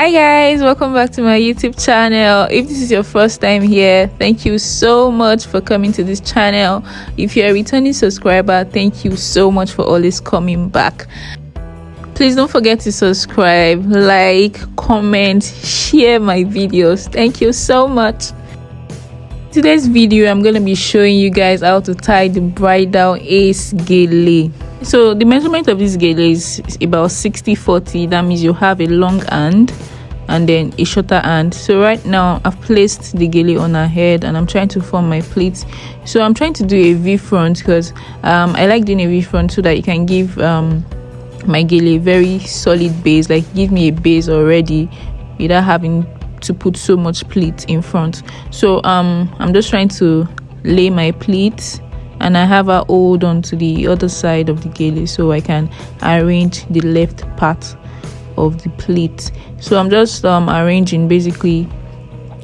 Hi guys, welcome back to my YouTube channel. If this is your first time here, thank you so much for coming to this channel. If you're a returning subscriber, thank you so much for always coming back. Please don't forget to subscribe, like, comment, share my videos. Thank you so much. Today's video, I'm going to be showing you guys how to tie the bridal ace gele. So the measurement of this gele is about 60-40. That means you have a long hand and then a shorter hand. So right now I've placed the gele on her head and I'm trying to form my pleats. So I'm trying to do a V front because I like doing a V front so that you can give my gele a very solid base, like give me a base already without having to put so much pleat in front. So I'm just trying to lay my pleats and I have her hold on to the other side of the gele so I can arrange the left part of the pleat. So I'm just arranging basically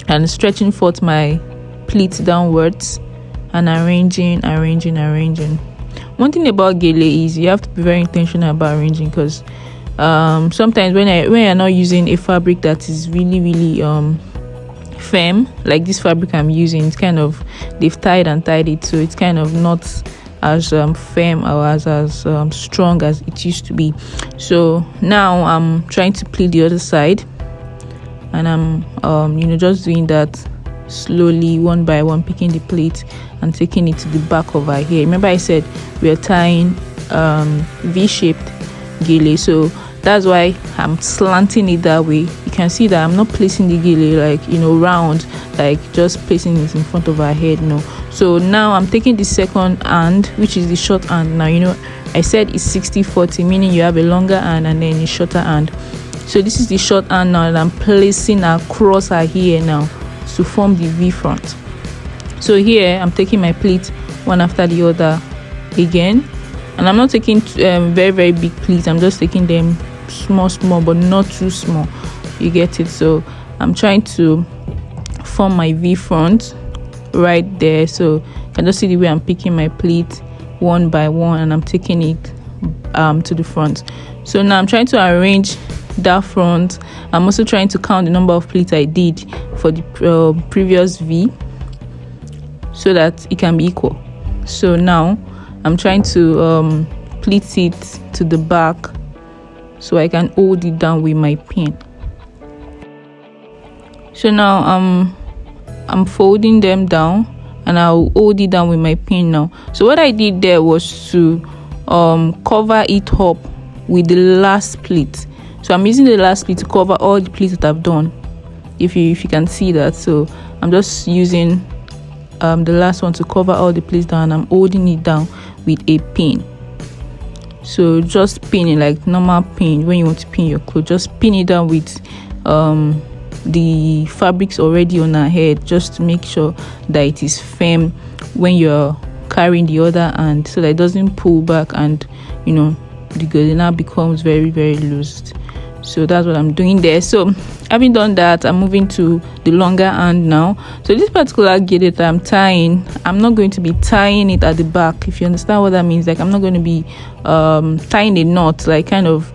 and stretching forth my pleats downwards and arranging. One thing about gele is you have to be very intentional about arranging, because sometimes when you're not using a fabric that is really firm, like this fabric I'm using, it's kind of, they've tied it, so it's kind of not as firm or as strong as it used to be. So now I'm trying to pleat the other side, and I'm just doing that slowly, one by one, picking the pleat and taking it to the back of her hair. Remember I said we are tying V-shaped gele, so that's why I'm slanting it that way. You can see that I'm not placing the gele like round, like just placing it in front of her head. No. So now I'm taking the second hand, which is the short hand. Now I said it's 60-40, meaning you have a longer hand and then a shorter hand. So this is the short hand now, and I'm placing across her hair now to form the V front. So here I'm taking my pleats one after the other again, and I'm not taking very big pleats. I'm just taking them small, but not too small. You get it? So I'm trying to form my V front right there. So you can just see the way I'm picking my pleat one by one and I'm taking it to the front. So now I'm trying to arrange that front. I'm also trying to count the number of pleats I did for the previous V so that it can be equal. So now I'm trying to pleat it to the back so I can hold it down with my pin. So now I'm folding them down and I'll hold it down with my pin now. So what I did there was to cover it up with the last pleat. So I'm using the last pleat to cover all the pleats that I've done, if you can see that. So I'm just using the last one to cover all the pleats down. I'm holding it down with a pin. So just pinning like normal pin. When you want to pin your clothes, just pin it down with the fabrics already on her head, just to make sure that it is firm when you're carrying the other hand, so that it doesn't pull back and the gele now becomes very loose. So that's what I'm doing there. So having done that, I'm moving to the longer hand now. So this particular gele that I'm tying, I'm not going to be tying it at the back, if you understand what that means. Like I'm not going to be tying a knot, like kind of,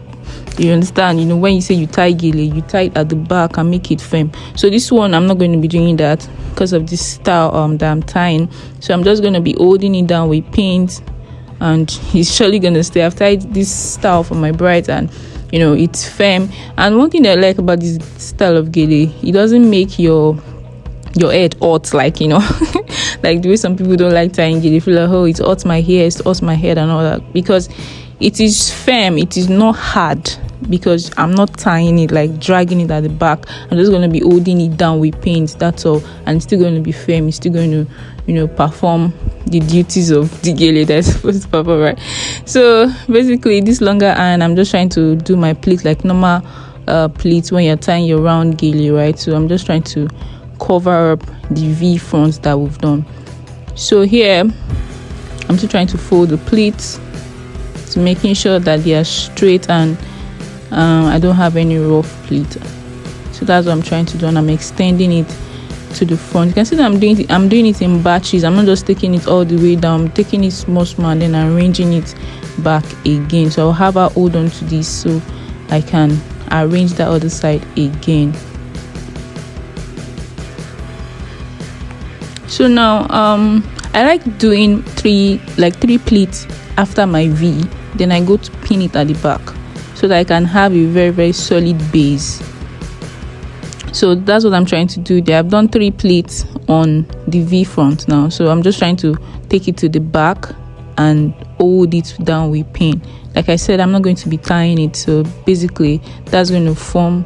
you understand, when you say you tie gele, you tie it at the back and make it firm. So this one I'm not going to be doing that because of this style that I'm tying. So I'm just going to be holding it down with pins, and it's surely going to stay. I've tied this style for my bride, and it's firm. And one thing that I like about this style of gele, it doesn't make your head hot, like like the way some people don't like tying gele. They feel like, oh, it hurts my hair, it hurts my head and all that, because it is firm, it is not hard, because I'm not tying it, like dragging it at the back. I'm just going to be holding it down with pins, that's all, and it's still going to be firm. It's still going to perform the duties of the gele that's supposed to perform, right? So basically this longer hand, I'm just trying to do my pleats like normal pleats when you're tying your round gele, right? So I'm just trying to cover up the V fronts that we've done. So here I'm still trying to fold the pleats, to making sure that they are straight and I don't have any rough pleat. So that's what I'm trying to do, and I'm extending it to the front. You can see that I'm doing it in batches. I'm not just taking it all the way down. I'm taking it small and then arranging it back again. So I'll have her hold on to this so I can arrange the other side again. So now I like doing three pleats after my V, then I go to pin it at the back so that I can have a very, very solid base. So that's what I'm trying to do there. I've done 3 pleats on the V front now, so I'm just trying to take it to the back and hold it down with pin. Like I said, I'm not going to be tying it, so basically that's going to form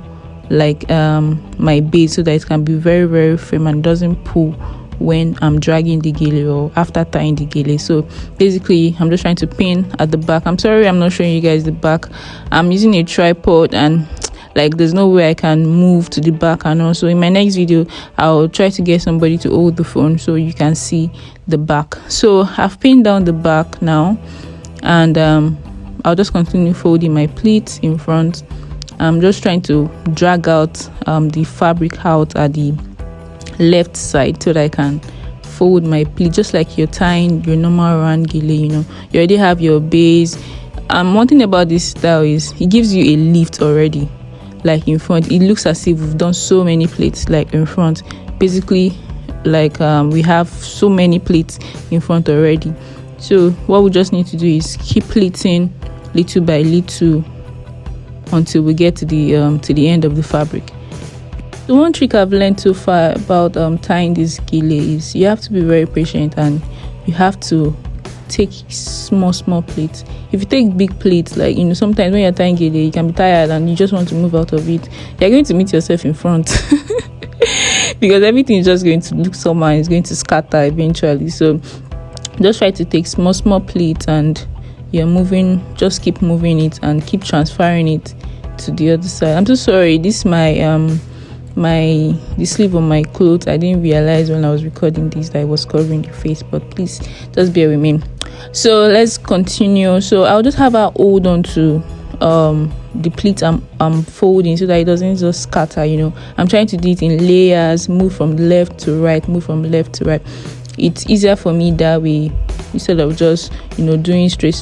like my base so that it can be very, very firm and doesn't pull when I'm dragging the gele or after tying the gele. So basically I'm just trying to pin at the back. I'm sorry I'm not showing you guys the back. I'm using a tripod and like there's no way I can move to the back, and also in my next video I'll try to get somebody to hold the phone so you can see the back. So I've pinned down the back now, and I'll just continue folding my pleats in front. I'm just trying to drag out the fabric out at the left side so that I can fold my pleat just like you're tying your normal round gele. You know, you already have your base. One thing about this style is it gives you a lift already. Like in front, it looks as if we've done so many pleats like in front. Basically, like we have so many pleats in front already. So what we just need to do is keep pleating little by little until we get to the end of the fabric. The one trick I've learned so far about tying this gele is you have to be very patient and you have to take small pleats. If you take big pleats, like, you know, sometimes when you're tying gele you can be tired and you just want to move out of it, you're going to meet yourself in front because everything is just going to look somehow, it's going to scatter eventually. So just try to take small pleats and you're moving, just keep moving it and keep transferring it to the other side. I'm so sorry, this is my the sleeve on my clothes. I didn't realize when I was recording this that I was covering the face, but please just bear with me. So let's continue. So I'll just have her hold on to the pleat I'm folding so that it doesn't just scatter. You know, I'm trying to do it in layers, move from left to right, move from left to right. It's easier for me that way instead of just, you know, doing straight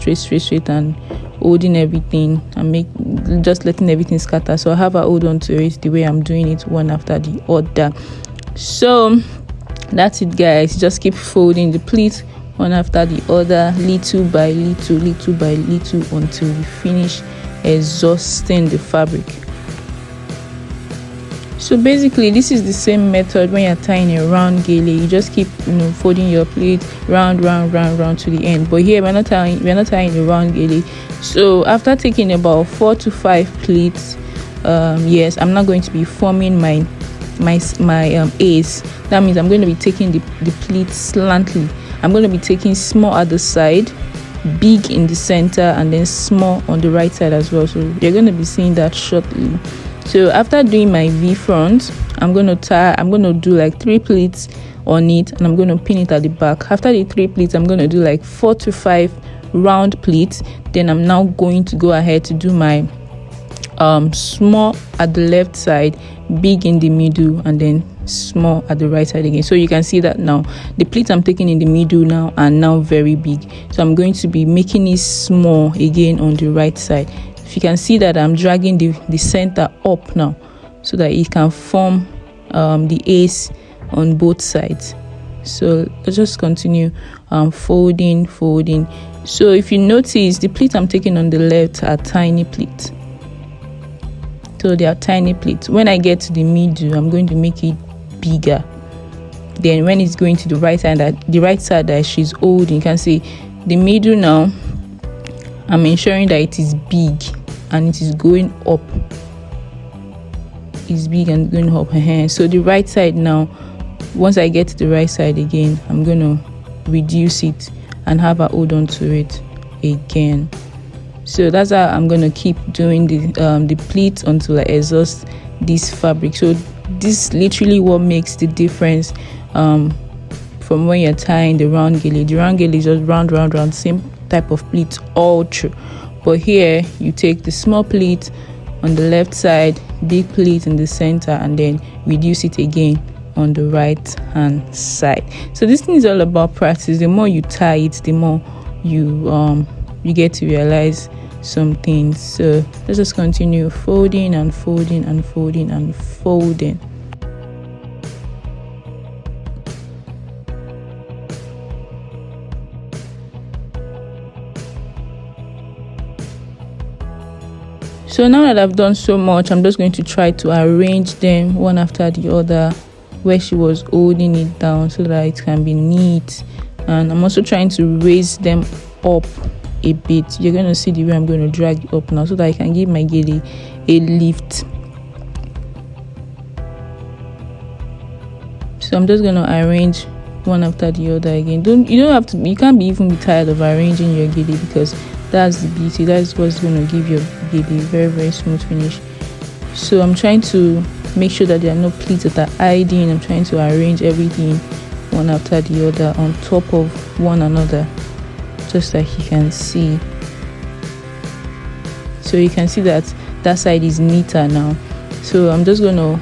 and holding everything and just letting everything scatter. So I have a hold on to it the way I'm doing it, one after the other. So that's it, guys. Just keep folding the pleats one after the other, little by little until we finish exhausting the fabric. So basically this is the same method when you're tying a round gele. You just keep, you know, folding your pleat round to the end. But here we're not tying a round gele. So after taking about 4 to 5 pleats, yes, I'm not going to be forming my ace. That means I'm going to be taking the pleat slantly. I'm going to be taking small at the side, big in the center, and then small on the right side as well. So you're going to be seeing that shortly. So after doing my V front, I'm going to do like 3 pleats on it, and I'm going to pin it at the back. After the 3 pleats, I'm going to do like 4 to 5 round pleats. Then I'm now going to go ahead to do my small at the left side, big in the middle, and then small at the right side again. So you can see that now the pleats I'm taking in the middle now are now very big. So I'm going to be making it small again on the right side. If you can see that I'm dragging the center up now so that it can form the ace on both sides. So let's just continue folding. So if you notice, the pleats I'm taking on the left are tiny pleats. So they are tiny pleats. When I get to the middle, I'm going to make it bigger. Then when it's going to the right side that she's holding, you can see the middle now. I'm ensuring that it is big and it is going up. It's big and going up. So the right side now, once I get to the right side again, I'm going to reduce it and have a hold on to it again. So that's how I'm going to keep doing the pleats until I exhaust this fabric. So this is literally what makes the difference from when you're tying the round gele. The round gele is just round, same type of pleats all through. But here you take the small pleat on the left side, big pleat in the center, and then reduce it again on the right hand side. So this thing is all about practice. The more you tie it, the more you get to realize some things. So let's just continue folding and folding and folding and folding. So now that I've done so much, I'm just going to try to arrange them one after the other where she was holding it down so that it can be neat. And I'm also trying to raise them up a bit. You're going to see the way I'm going to drag it up now so that I can give my gele a lift. So I'm just going to arrange one after the other again. You can't be tired of arranging your gele, because that's the beauty. That's what's going to give your gele very, very smooth finish. So I'm trying to make sure that there are no pleats that are hiding. I'm trying to arrange everything one after the other on top of one another, just like you can see. So you can see that that side is neater now. So I'm just going to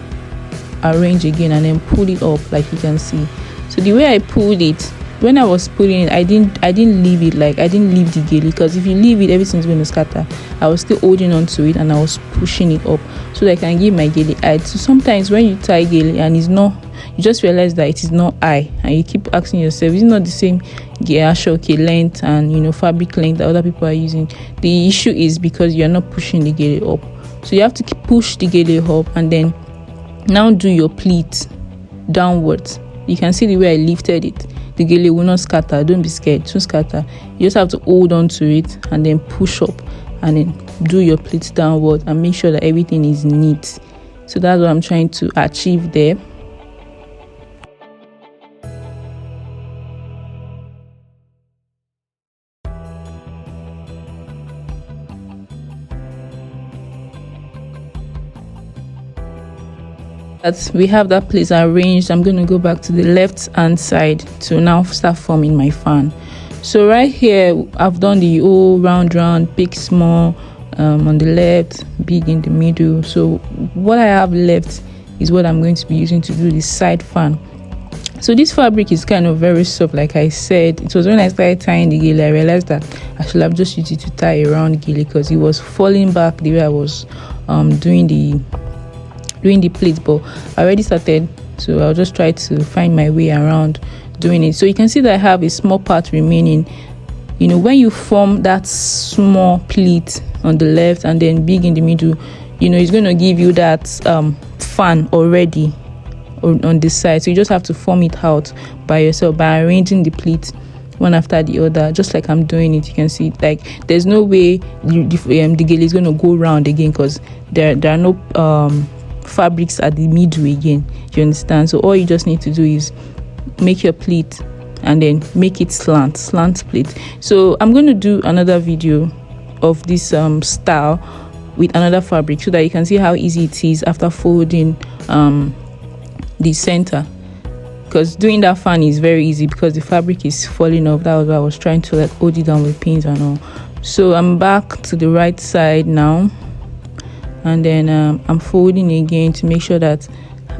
arrange again and then pull it up, like you can see. So the way I pulled it, when I was pulling it, I didn't leave it, like I didn't leave the gele, because if you leave it, everything's going to scatter. I was still holding on to it and I was pushing it up so that I can give my gele height. So sometimes when you tie gele and it's not, you just realize that it is not high, and you keep asking yourself, it's not the same length and fabric length that other people are using. The issue is because you're not pushing the gele up. So you have to push the gele up and then now do your pleat downwards. You can see the way I lifted it. The gele will not scatter. Don't be scared, don't scatter. You just have to hold on to it and then push up and then do your pleats downward and make sure that everything is neat. So that's what I'm trying to achieve there. That we have that place arranged, I'm going to go back to the left hand side to now start forming my fan. So right here I've done the whole round, big, small on the left, big in the middle. So what I have left is what I'm going to be using to do the side fan. So this fabric is kind of very soft, like I said. It was when I started tying the gele I realized that I should have just used it to tie around gele, because it was falling back the way I was doing the pleats, but I already started, so I'll just try to find my way around doing it. So you can see that I have a small part remaining. When you form that small pleat on the left and then big in the middle, it's going to give you that fan already on this side. So you just have to form it out by yourself by arranging the pleat one after the other, just like I'm doing it. You can see, like, there's no way the gele is going to go round again, because there are no fabrics at the middle again. You understand? So all you just need to do is make your pleat and then make it slant pleat. So I'm going to do another video of this style with another fabric so that you can see how easy it is after folding the center, because doing that fan is very easy because the fabric is falling off. That was why I was trying to hold it down with pins and all. So I'm back to the right side now, and then I'm folding again to make sure that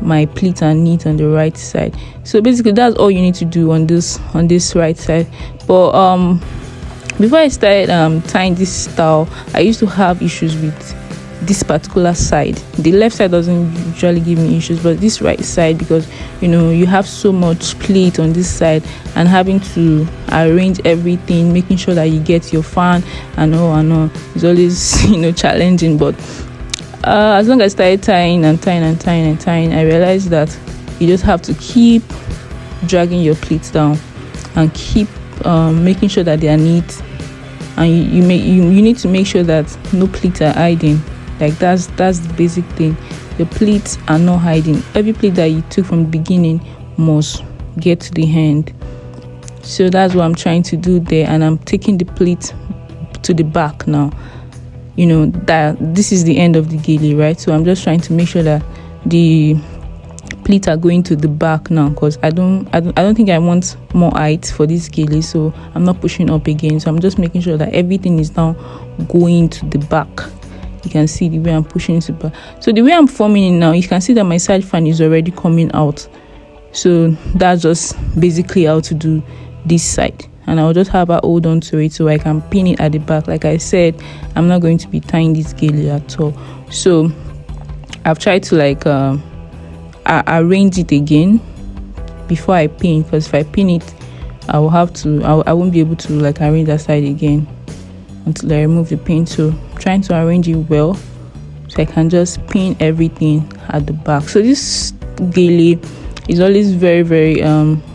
my pleats are neat on the right side. So basically that's all you need to do on this right side. But before I started tying this style, I used to have issues with this particular side. The left side doesn't usually give me issues, but this right side, because you have so much pleat on this side and having to arrange everything, making sure that you get your fan and all is always challenging. But as long as I started tying, I realized that you just have to keep dragging your pleats down and keep making sure that they are neat, and you need to make sure that no pleats are hiding. Like that's the basic thing. The pleats are not hiding. Every pleat that you took from the beginning must get to the end. So that's what I'm trying to do there, and I'm taking the pleat to the back now. That this is the end of the gele, right? So I'm just trying to make sure that the pleats are going to the back now, because I don't think I want more height for this gele, so I'm not pushing up again. So I'm just making sure that everything is now going to the back. You can see the way I'm pushing it to the back. So the way I'm forming it now, you can see that my side fan is already coming out. So that's just basically how to do this side. and I'll just have her hold on to it so I can pin it at the back. Like I said, I'm not going to be tying this gele at all. So I've tried to like arrange it again before I pin, because if I pin it, I will have to I won't be able to like arrange that side again until I remove the pin. So I'm trying to arrange it well so I can just pin everything at the back. So this gele is always very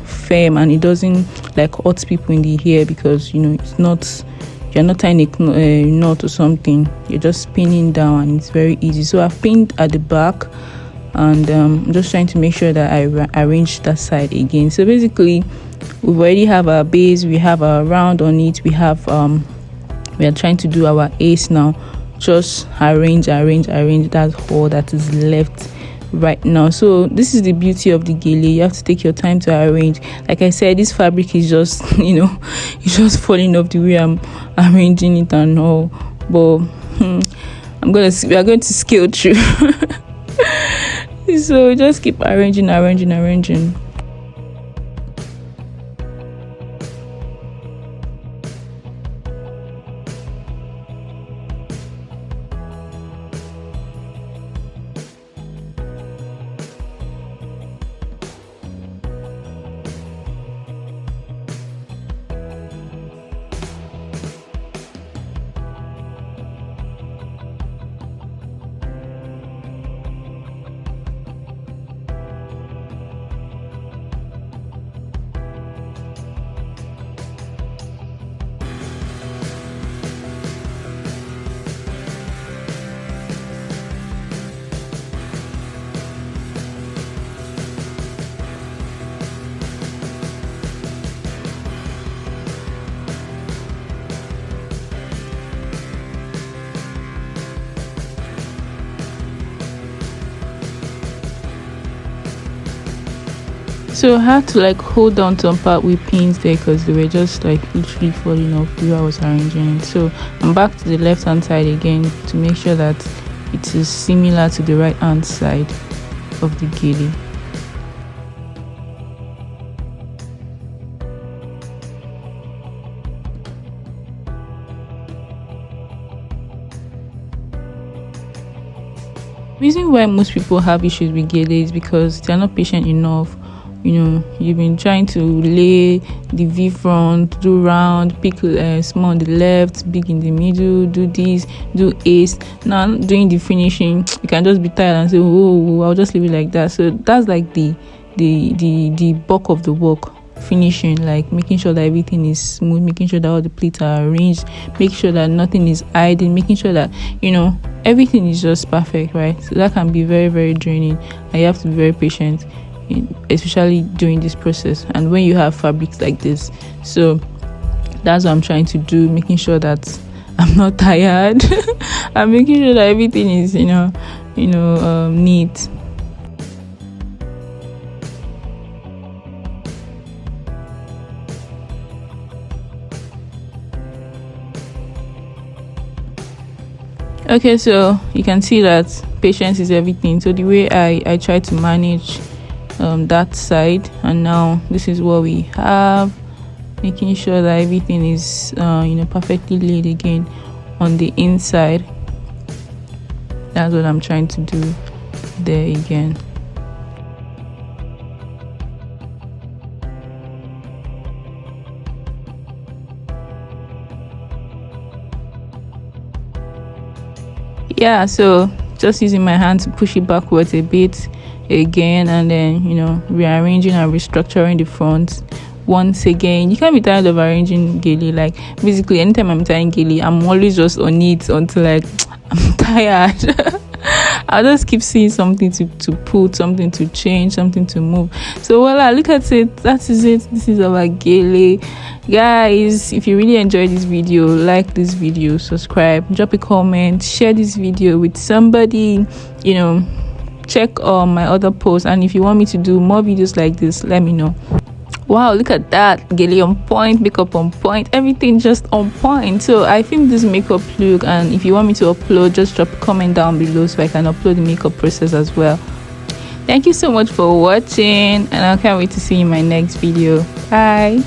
firm, and it doesn't like hurt people in the hair, because it's not, you're not tying a knot or something, you're just pinning down and it's very easy. So I've pinned at the back, and I'm just trying to make sure that I arrange that side again. So basically we already have our base, we have our round on it, we have we are trying to do our ace now. Just arrange, that's all that is left right now. So this is the beauty of the gele. You have to take your time to arrange. Like I said, this fabric is just it's just falling off the way I'm arranging it and all, but we are going to scale through. So just keep arranging. So I had to like hold on to some part with pins there, because they were just like literally falling off the way I was arranging it. So I'm back to the left hand side again to make sure that it is similar to the right hand side of the gele. The reason why most people have issues with gele is because they're not patient enough. You've been trying to lay the V front, do round, pick small on the left, big in the middle, do this, do ace. Now doing the finishing, you can just be tired and say, oh, I'll just leave it like that. So that's like the bulk of the work. Finishing, like making sure that everything is smooth, making sure that all the pleats are arranged, make sure that nothing is hiding, making sure that everything is just perfect, right? So that can be very draining, and you have to be very patient, especially during this process and when you have fabrics like this. So that's what I'm trying to do, making sure that I'm not tired. I'm making sure that everything is neat. Okay, so you can see that patience is everything. So the way I try to manage that side, and now this is what we have, making sure that everything is perfectly laid again on the inside. That's what I'm trying to do there again. Yeah, so just using my hand to push it backwards a bit again, and then rearranging and restructuring the front once again. You can't be tired of arranging gele. Like basically anytime I'm tying gele, I'm always just on it until like I'm tired. I'll just keep seeing something to put, something to change, something to move. So voila, look at it. That is it. This is our gele. Guys, if you really enjoyed this video, like this video, subscribe, drop a comment, share this video with somebody. Check my other posts, and if you want me to do more videos like this, let me know. Wow, look at that. Gele on point, makeup on point, everything just on point. So I filmed this makeup look, and if you want me to upload, just drop a comment down below so I can upload the makeup process as well. Thank you so much for watching, and I can't wait to see you in my next video. Bye.